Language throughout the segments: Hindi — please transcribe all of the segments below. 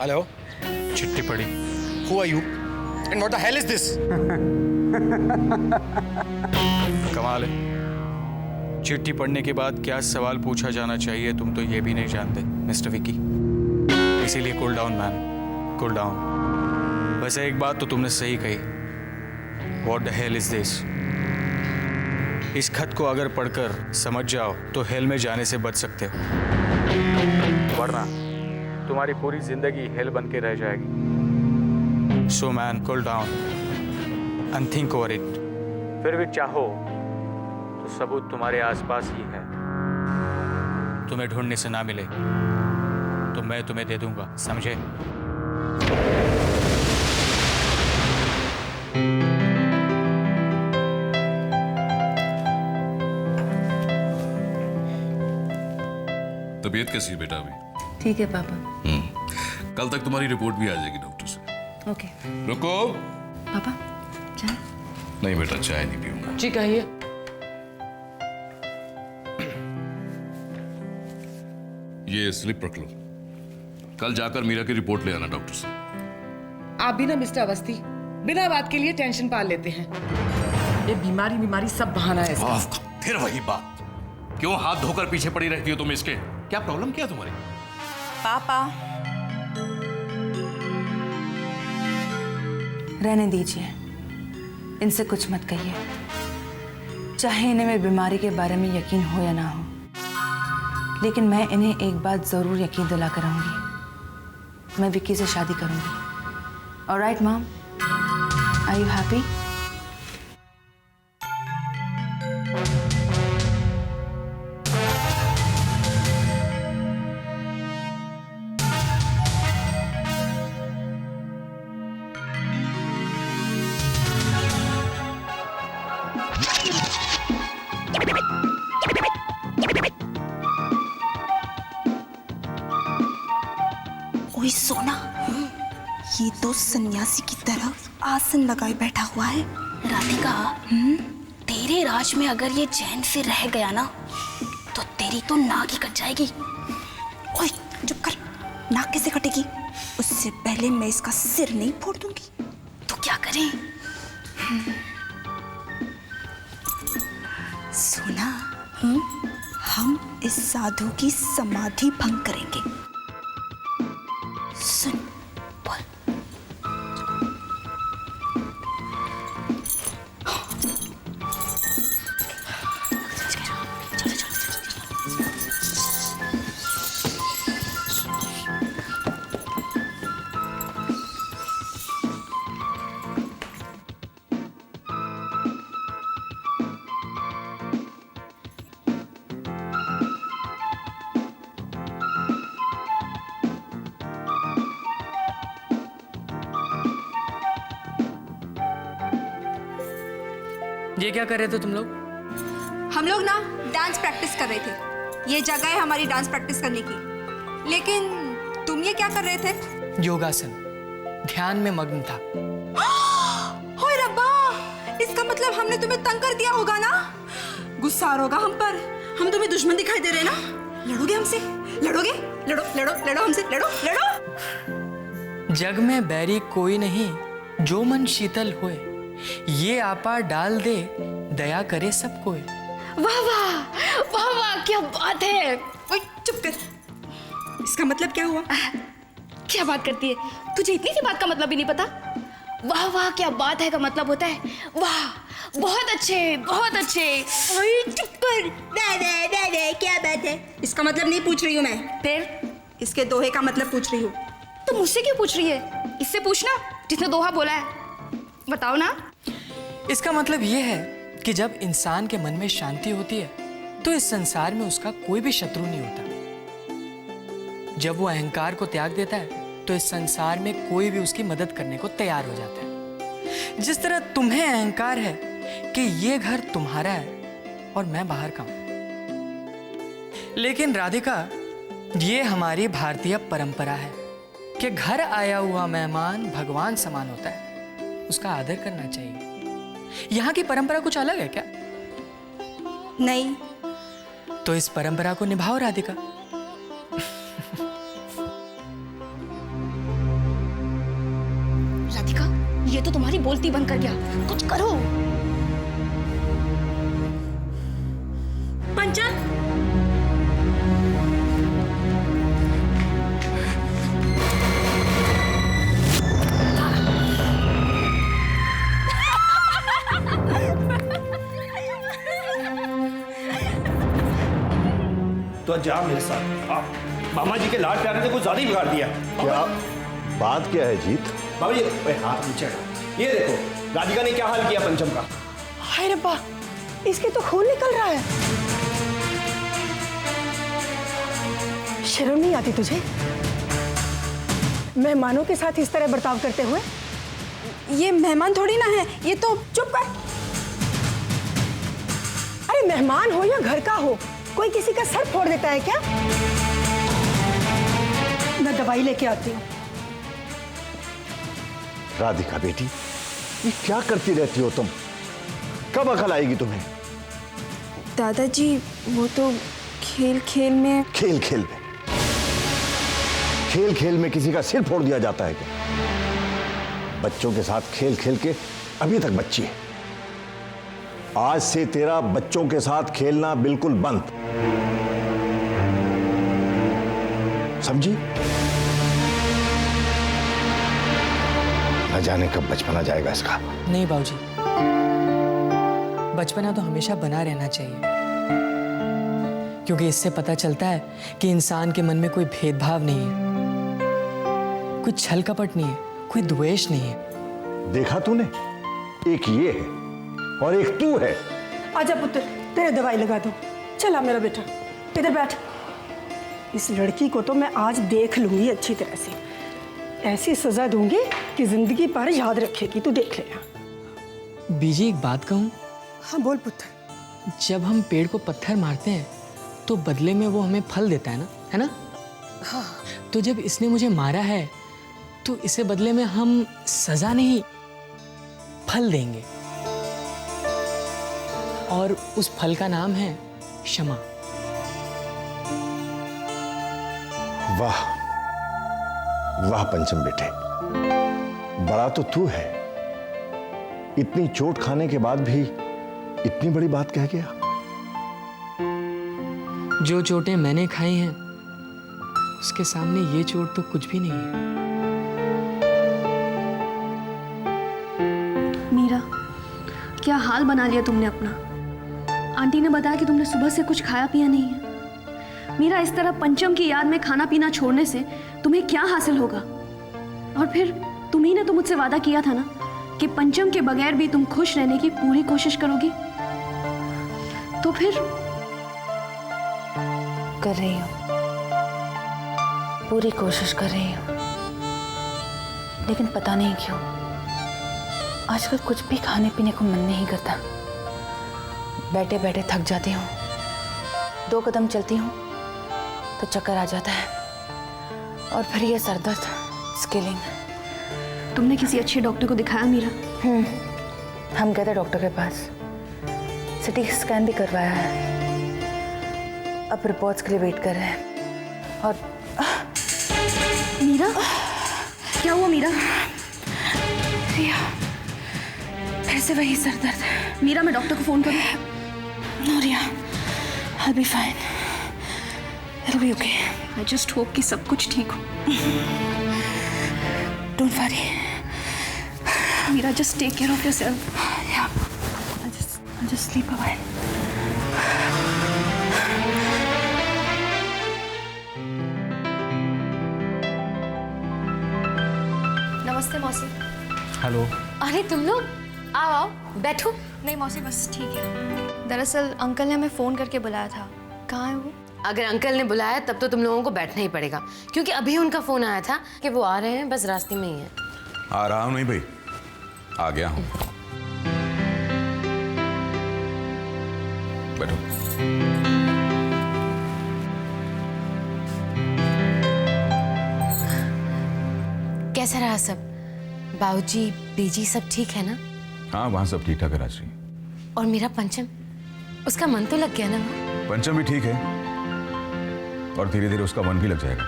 हेलो, चिट्ठी पढ़ी। Who are you and what the hell is this? कमाल है, चिट्ठी पढ़ने के बाद क्या सवाल पूछा जाना चाहिए तुम तो ये भी नहीं जानते मिस्टर विकी। इसीलिए cool down man, cool down. वैसे एक बात तो तुमने सही कही, what the hell is this. इस खत को अगर पढ़कर समझ जाओ तो हेल में जाने से बच सकते हो, वरना तुम्हारी पूरी जिंदगी हेल बन के रह जाएगी। So man, cool down and think over it. फिर भी चाहो तो सबूत तुम्हारे आसपास ही है, तुम्हें ढूंढने से ना मिले तो मैं तुम्हें दे दूंगा, समझे? तबीयत कैसी है बेटा अभी? ठीक है पापा। कल तक तुम्हारी रिपोर्ट भी आ जाएगी डॉक्टर से। ओके। रुको। पापा चाय? नहीं बेटा, चाय नहीं पीऊंगा। जी कहिए। ये स्लिप रख लो, कल जाकर मीरा की रिपोर्ट ले आना डॉक्टर से। आप भी ना मिस्टर अवस्थी बिना बात के लिए टेंशन पाल लेते हैं। ये बीमारी सब बहाना है इसका। फिर वही बात, क्यों हाथ धोकर पीछे पड़ी रहती हो तुम इसके? क्या प्रॉब्लम क्या तुम्हारी? पापा रहने दीजिए, इनसे कुछ मत कहिए। चाहे इन्हें मेरी बीमारी के बारे में यकीन हो या ना हो, लेकिन मैं इन्हें एक बात जरूर यकीन दिला कर रहूंगी, मैं विक्की से शादी करूंगी। Alright mom, are you happy? ओए सोना, ये तो सन्यासी की तरह आसन लगाए बैठा हुआ है। राधिका, तेरे राज में अगर ये चैन से रह गया ना तो तेरी तो नाक ही कट जाएगी। ओए चुप कर, नाक कैसे कटेगी? उससे पहले मैं इसका सिर नहीं फोड़ दूंगी। तो क्या करें? सोना, हम इस साधु की समाधि भंग करेंगे। सुन, बोल। ये क्या कर रहे थे तुम लोग? हम लोग ना डांस प्रैक्टिस कर रहे थे। ये जगह है हमारी डांस प्रैक्टिस करने की। लेकिन तुम ये क्या कर रहे थे? योगासन, ध्यान में मग्न था। होए रब्बा, इसका मतलब हमने तुम्हें तंग कर दिया होगा ना? गुस्सा आ रहा होगा हम पर। हम तुम्हें दुश्मन दिखाई दे रहे ना? लड़ोगे हमसे? लड़ोगे? लड़ो लड़ो लड़ो हमसे, लड़ो लड़ो। जग में बैरी कोई नहीं, जो मन शीतल होए। ये आपा डाल दे, दया करे सब कोई। वाह वाह वाह वाह, क्या बात है। ओए चुप कर, इसका मतलब क्या हुआ? क्या बात करती है, तुझे इतनी सी बात का मतलब भी नहीं पता? वाह वाह क्या बात है का मतलब होता है वाह बहुत अच्छे बहुत अच्छे। ओए चुप कर, दे क्या बात है? इसका मतलब नहीं पूछ रही हूँ मैं। फिर इसके दोहे का मतलब पूछ रही हूँ। तो मुझसे क्यों पूछ रही है? इससे पूछना जिसने दोहा बोला है। बताओ ना। इसका मतलब ये है कि जब इंसान के मन में शांति होती है तो इस संसार में उसका कोई भी शत्रु नहीं होता। जब वो अहंकार को त्याग देता है तो इस संसार में कोई भी उसकी मदद करने को तैयार हो जाता है। जिस तरह तुम्हें अहंकार है कि ये घर तुम्हारा है और मैं बाहर का हूं, लेकिन राधिका, ये हमारी भारतीय परंपरा है कि घर आया हुआ मेहमान भगवान समान होता है, उसका आदर करना चाहिए। यहाँ की परंपरा कुछ अलग है क्या? नहीं। तो इस परंपरा को निभाओ राधिका। बोलती बंद कर क्या? कुछ करो। पंचम, तो जा मेरे साथ। मामा जी के लाड प्यारे ने कुछ ज्यादा ही बिगाड़ दिया। क्या बात क्या है जीत? बाबा जी हाथ नीचे हटाओ। ये देखो राधिका ने क्या हाल किया पंचम का। हाय रब्बा, इसके तो खून निकल रहा है। शर्म नहीं आती तुझे मेहमानों के साथ इस तरह बर्ताव करते हुए? ये मेहमान थोड़ी ना है, ये तो चुप कर। अरे मेहमान हो या घर का हो, कोई किसी का सर फोड़ देता है क्या? मैं दवाई लेके आती हूँ। राधिका बेटी, ये क्या करती रहती हो तुम? कब अकल आएगी तुम्हें? दादाजी वो तो खेल खेल में खेल खेल में किसी का सिर फोड़ दिया जाता है क्या? बच्चों के साथ खेल खेल के अभी तक बच्ची है। आज से तेरा बच्चों के साथ खेलना बिल्कुल बंद, समझी? न जाने कब बचपना जाएगा इसका। नहीं बाबूजी, बचपना तो हमेशा बना रहना चाहिए, क्योंकि इससे पता चलता है कि इंसान के मन में कोई भेदभाव नहीं है, कोई छल कपट नहीं है, कोई द्वेष नहीं है। देखा तूने, एक ये है और एक तू है। आजा पुत्र, तेरे दवाई लगा दो। चला मेरा बेटा, इधर बैठ। इस लड़की को तो मैं आज देख लूंगी अच्छी तरह से। ऐसी सजा दूंगी कि जिंदगी भर याद रखेगी, तू देख लेना। बीजी एक बात कहूँ? हाँ बोल पुत्र। जब हम पेड़ को पत्थर मारते हैं तो बदले में वो हमें फल देता है ना, है ना? हाँ। तो जब इसने मुझे मारा है तो इसे बदले में हम सजा नहीं, फल देंगे, और उस फल का नाम है क्षमा। वाह वाह पंचम बेटे, बड़ा तो तू है, इतनी चोट खाने के बाद भी इतनी बड़ी बात कह गया। जो चोटें मैंने खाई हैं उसके सामने ये चोट तो कुछ भी नहीं है। मीरा, क्या हाल बना लिया तुमने अपना? आंटी ने बताया कि तुमने सुबह से कुछ खाया पिया नहीं है। मीरा, इस तरह पंचम की याद में खाना पीना छोड़ने से तुम्हें क्या हासिल होगा? और फिर तुम्ही ने तो मुझसे वादा किया था ना कि पंचम के बगैर भी तुम खुश रहने की पूरी कोशिश करोगी। तो फिर कर रही हूँ, पूरी कोशिश कर रही हूँ, लेकिन पता नहीं क्यों आजकल कुछ भी खाने पीने को मन नहीं करता। बैठे बैठे थक जाती हूँ, 2 कदम चलती हूँ तो चक्कर आ जाता है, और फिर ये सर दर्द, स्केलिंग। तुमने किसी अच्छे डॉक्टर को दिखाया मीरा? हम गए थे डॉक्टर के पास, सिटी स्कैन भी करवाया है, अब रिपोर्ट्स के लिए वेट कर रहे हैं। और मीरा, क्या हुआ मीरा? रिया, फिर से वही सर दर्द। मीरा, मैं डॉक्टर को फोन करूं? No Riya, I'll be fine. It'll be okay. I just hope कि सब कुछ ठीक हो। Don't worry. Meera, just take care of yourself. Yeah. I'll just sleep a while. नमस्ते मौसी। हेलो। अरे तुम लोग आओ आओ बैठो। नहीं मौसी, बस ठीक है। दरअसल अंकल ने हमें फ़ोन करके बुलाया था। कहाँ है वो? अगर अंकल ने बुलाया तब तो तुम लोगों को बैठना ही पड़ेगा, क्योंकि अभी उनका फ़ोन आया था कि वो आ रहे हैं, बस रास्ते में ही है। आ रहा हूँ नहीं भाई, आ गया हूँ। बैठो। कैसा रहा सब? बाबूजी, बीजी सब ठीक है ना? हाँ, वहाँ सब ठीक ठाक है राजश्री। और मेरा पंचम, उसका मन तो लग गया ना? पंचम भी ठीक है और धीरे धीरे उसका मन भी लग जाएगा,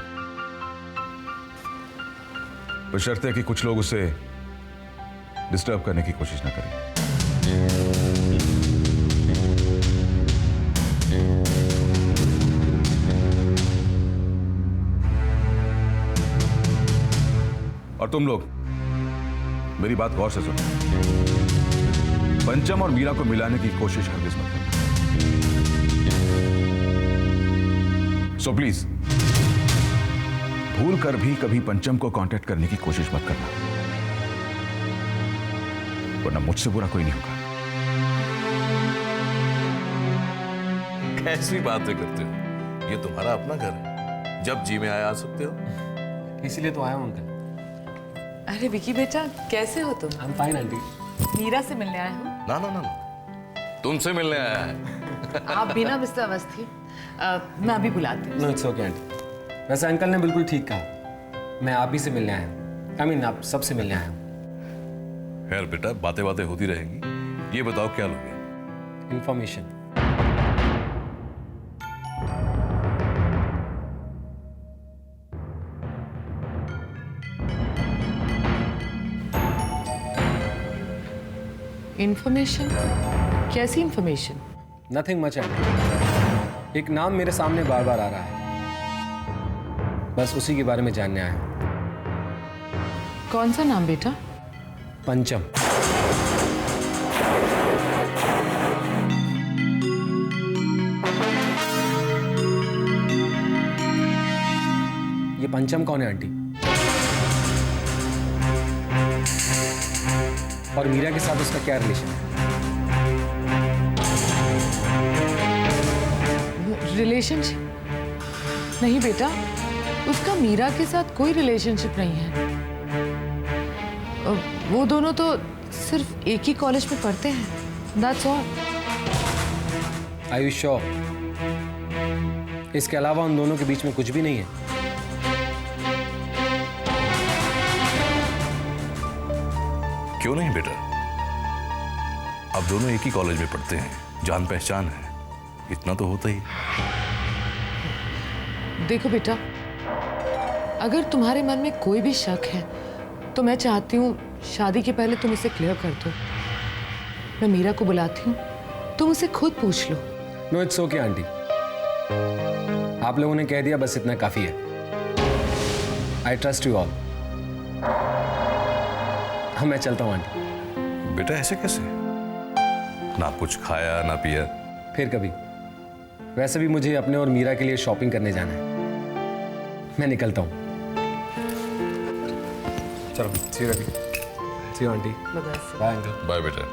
बशर्ते कि कुछ लोग उसे डिस्टर्ब करने की कोशिश ना करें। और तुम लोग मेरी बात गौर से सुनो। पंचम और मीरा को मिलाने की कोशिश हरगिज मत करना। सो प्लीज भूल कर भी कभी पंचम को कांटेक्ट करने की कोशिश मत करना, वरना मुझसे बुरा कोई नहीं होगा। कैसी बातें करते हो? ये तुम्हारा अपना घर है, जब जी में आया आ सकते हो। इसीलिए तो आया हूं अंकल। अरे विकी बेटा, कैसे हो तुम? I am fine aunty. Meera से मिलने आए हो? ना ना ना ना, तुमसे मिलने आया है। आप भी ना मिस्टर अवस्थी, मैं अभी बुलाती हूँ। No it's okay aunty. वैसे अंकल ने बिल्कुल ठीक कहा, मैं आप ही से मिलने आया हूँ। आई मीन आप सबसे मिलने आया हूँ। खैर बेटा, बातें बातें होती रहेंगी। ये बताओ क्या लोगे? इंफॉर्मेशन। इंफॉर्मेशन? कैसी इंफॉर्मेशन? Nothing much aunty. एक नाम मेरे सामने बार बार आ रहा है, बस उसी के बारे में जानने आया हूँ। कौन सा नाम बेटा? पंचम। ये पंचम कौन है आंटी? और मीरा के साथ उसका क्या रिलेशन है? रिलेशनशिप? नहीं बेटा, उसका मीरा के साथ कोई रिलेशनशिप नहीं है। वो दोनों तो सिर्फ एक ही कॉलेज में पढ़ते हैं, that's all. Are you sure? इसके अलावा उन दोनों के बीच में कुछ भी नहीं है? क्यों नहीं बेटा, अब दोनों एक ही कॉलेज में पढ़ते हैं, जान पहचान है, इतना तो होता ही। देखो बेटा, अगर तुम्हारे मन में कोई भी शक है तो मैं चाहती हूँ शादी के पहले तुम इसे क्लियर कर दो। मैं मीरा को बुलाती हूँ, तुम उसे खुद पूछ लो। नो इट्स ओके आंटी, आप लोगों ने कह दिया, बस इतना काफी है। I trust you all. हाँ, मैं चलता हूँ आंटी। बेटा ऐसे कैसे? ना कुछ खाया ना पिया? फिर कभी। वैसे भी मुझे अपने और मीरा के लिए शॉपिंग करने जाना है, मैं निकलता हूँ। चलो, see you Ravi. See you aunty. Bye uncle. Bye बेटा।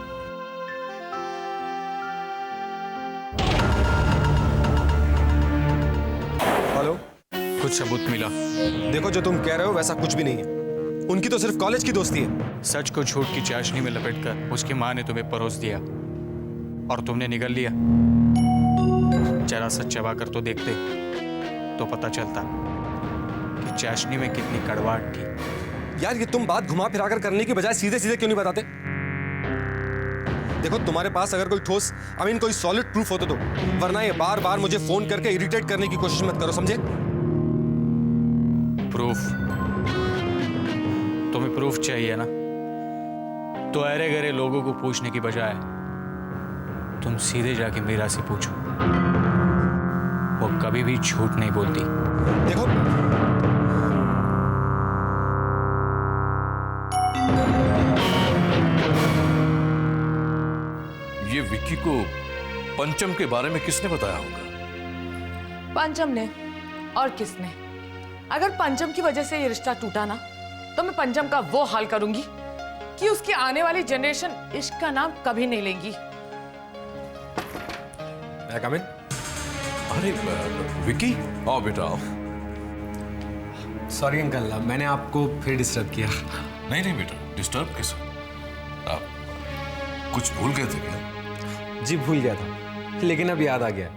हेलो। कुछ सबूत मिला? देखो, जो तुम कह रहे हो वैसा कुछ भी नहीं है। उनकी तो सिर्फ कॉलेज की दोस्ती है। सच को झूठ की चाशनी में लपेटकर उसकी माँ ने तुम्हें परोस दिया और तुमने निगल लिया। जरा सा चबा कर तो देखते तो पता चलता कि चाशनी में कितनी कड़वाहट थी। यार, ये तुम बात घुमा फिरा कर करने की बजाय सीधे सीधे क्यों नहीं बताते? देखो, तुम्हारे पास अगर कोई ठोस कोई सॉलिड प्रूफ होता तो, वरना ये बार बार मुझे फोन करके इरिटेट करने की कोशिश मत करो, समझे? प्रूफ? तुम्हें प्रूफ चाहिए ना? तो अरे गरे लोगों को पूछने की बजाय तुम सीधे जाके मीरा से पूछो। वो कभी भी झूठ नहीं बोलती। देखो, ये विक्की को पंचम के बारे में किसने बताया होगा? पंचम ने। और किसने? अगर पंचम की वजह से ये रिश्ता टूटा ना, तो मैं पंचम का वो हाल करूंगी कि उसकी आने वाली जनरेशन इश्क का नाम कभी नहीं लेंगी। कम इन। अरे विक्की, आओ बेटा आओ। सॉरी अंकल, मैंने आपको फिर डिस्टर्ब किया। नहीं नहीं बेटा, डिस्टर्ब कैसे? आप कुछ भूल गए थे क्या? जी भूल गया था, लेकिन अब याद आ गया।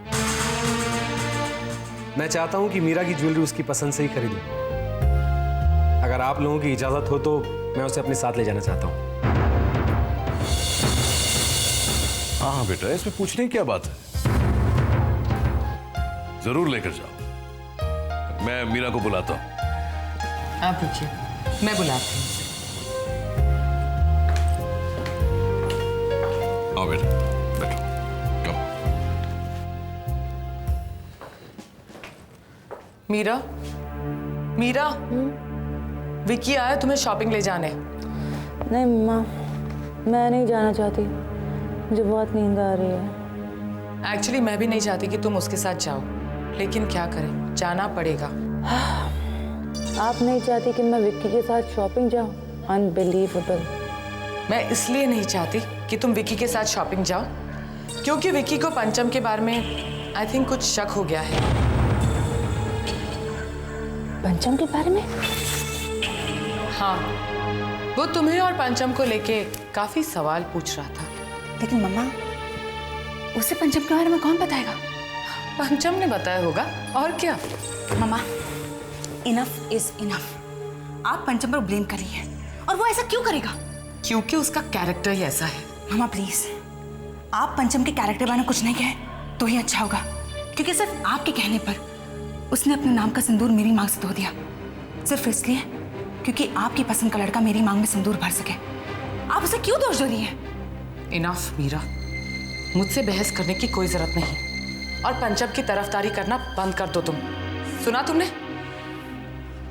मैं चाहता हूं कि मीरा की ज्वेलरी उसकी पसंद से ही खरीदूं। अगर आप लोगों की इजाजत हो तो मैं उसे अपने साथ ले जाना चाहता हूं। हाँ बेटा, इसमें पूछने की क्या बात है? जरूर लेकर जाओ। मैं मीरा को बुलाता हूं। आप पूछिए, मैं बुलाती हूँ। आओ बेटा, बैठो। कम। मीरा, मीरा, विक्की आया तुम्हें शॉपिंग ले जाने। नहीं मम्मा, मैं नहीं जाना चाहती, मुझे बहुत नींद आ रही है। एक्चुअली मैं भी नहीं चाहती कि तुम उसके साथ जाओ, लेकिन क्या करें, जाना पड़ेगा। आप नहीं चाहती कि मैं विक्की के साथ शॉपिंग जाऊं? अनबिलीवेबल। मैं इसलिए नहीं चाहती कि तुम विक्की के साथ शॉपिंग जाओ क्योंकि विक्की को पंचम के बारे में आई थिंक कुछ शक हो गया है। पंचम के बारे में? हाँ, वो तुम्हें और पंचम को लेके काफी सवाल पूछ रहा था। लेकिन मम्मा, उसे पंचम के बारे में कौन बताएगा? पंचम ने बताया होगा, और क्या। मम्मा, इनफ इज इनफ। आप पंचम पर ब्लेम कर रही हैं, और वो ऐसा क्यों करेगा? क्योंकि उसका कैरेक्टर ही ऐसा है। मम्मा प्लीज, आप पंचम के कैरेक्टर बारे में कुछ नहीं कहे तो ही अच्छा होगा, क्योंकि सिर्फ आपके कहने पर उसने अपने नाम का सिंदूर मेरी मांग से धो दिया, सिर्फ इसलिए क्योंकि आपकी पसंद का लड़का मेरी मांग में सिंदूर भर सके। आप उसे क्यों दोष दे रही हैं? इनफ मीरा, मुझसे बहस करने की कोई जरूरत नहीं, और पंचम की तरफदारी करना बंद कर दो तुम। सुना तुमने?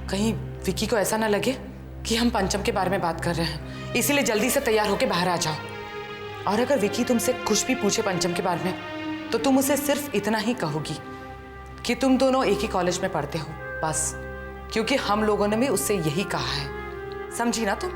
कहीं विक्की को ऐसा ना लगे कि हम पंचम के बारे में बात कर रहे हैं, इसीलिए जल्दी से तैयार होकर बाहर आ जाओ। और अगर विक्की तुमसे कुछ भी पूछे पंचम के बारे में तो तुम उसे सिर्फ इतना ही कहोगी कि तुम दोनों एक ही कॉलेज में पढ़ते हो, बस। क्योंकि हम लोगों ने भी उससे यही कहा है, समझी ना तुम?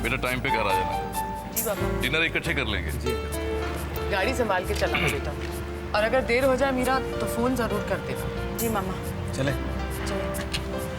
बेटा टाइम पे घर आ जाना। जी बाबा। डिनर इकट्ठे कर लेंगे। जी। गाड़ी संभाल के चलाना बेटा, और अगर देर हो जाए मीरा तो फोन जरूर कर देना। जी मामा। चले। चलो।